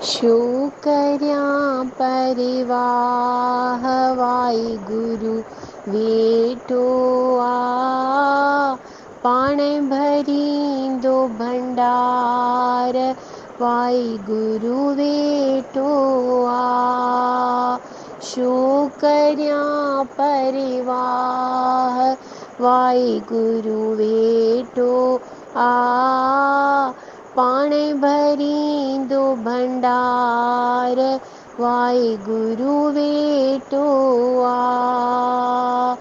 शुकर्यां परिवाह Waheguru veto आ पाणे भरींदो भंडार वाहिगुरु वेटो आ शुकर्यां परिवाह वाहिगुरु वेटो आ पाणे भरींदो भंडार वाहिगुरु वेटो आ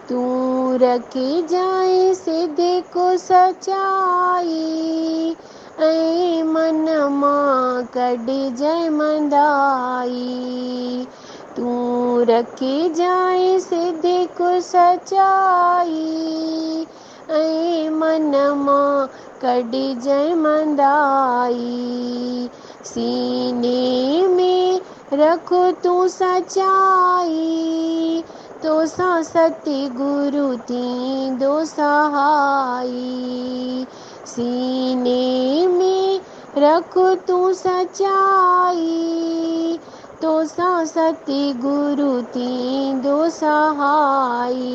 तूं रखी जाए सिद्धि को सचाई ऐं मन मां कढी जाए मंदाई तूं रखी जाए सिद्धि को सचाई ऐं मन मां कढी जाए मंदाई सीने में रख तूं सचाई तोसां सतगुरु थींदो सहाई सीने में रख तूं सचाई तोसां सतगुरु थींदो सहाई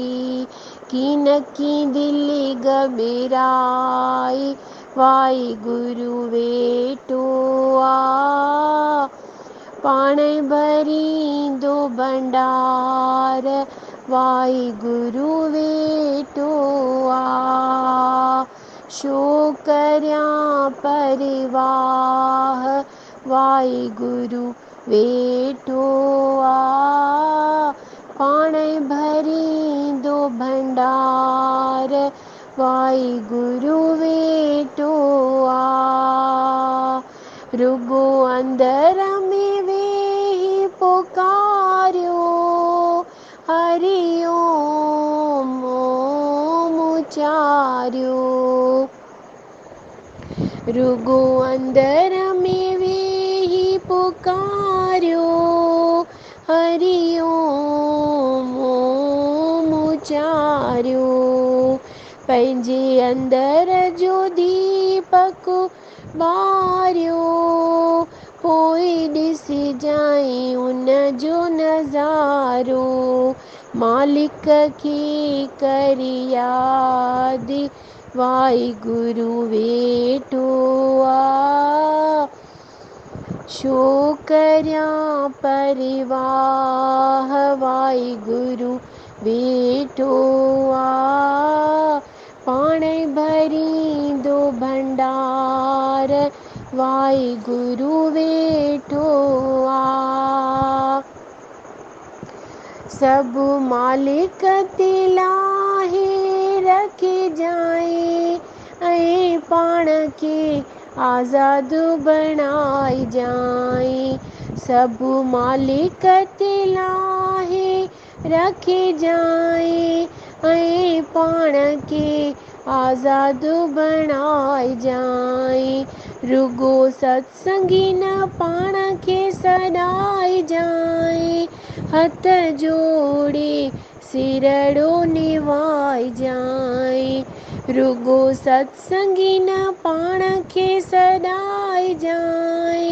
कीन की दिलि घबराई वाहिगुरु वेटो आ पाणे भरींदो भंडार वाहिगुरु वेटो आ शुकर्यां परिवाह वाहिगुरु वेटो आ पाणे भरींदो भंडार वाहिगुरु वेटो आ रुगो अंदर में वेही पुकारियो हरि ओम ओम उचारियो रुगो अंदर में वेही पुकारियो हरि ओम ओम उचारियो पंहिंजे अंदर जो दीपक ॿारियो पोइ ॾिसी जाई उन जो नज़ारो मालिक खे करी यादि वाहिगुरु वेठो आ शुकर्यां परिवाह वाहिगुरु वेठो आ पाणे भरींदो भंडार वाहिगुरु वेठो आ सभु मालिक ते लाहे रखे जाए ऐं पाण खे आज़ाद बणाए जाए सभु मालिक ते लाहे रखे जाए ऐं पाण खे आज़ाद बणाए जाए रुगो सत्संगी न पाण खे सॾाए जाए हथ जोड़े सिरड़ो निवाए जाए रुगो सत्संगी न पाण खे सॾाए जाए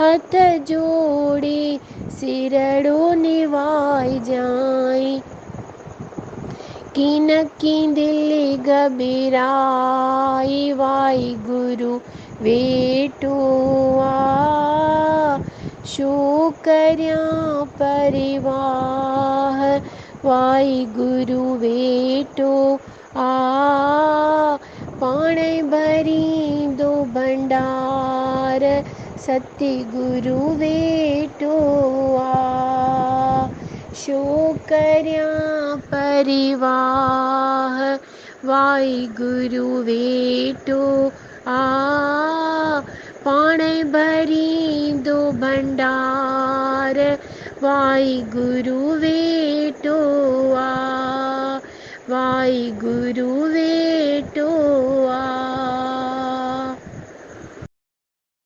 हथ जोड़े सिरड़ो निवाए जाए कीन की दिलि घबराई वाहिगुरु वेठो आ शुकर्यां परिवाह वाहिगुरु वेठो आ पाणे भरींदो भंडार सतगुरु वेठो आ शुकर्यां परिवाह वाहिगुरु वेठो आ पाणे भरींदो भंडार वाहिगुरु वेठो आ वाहिगुरु वेठो आ।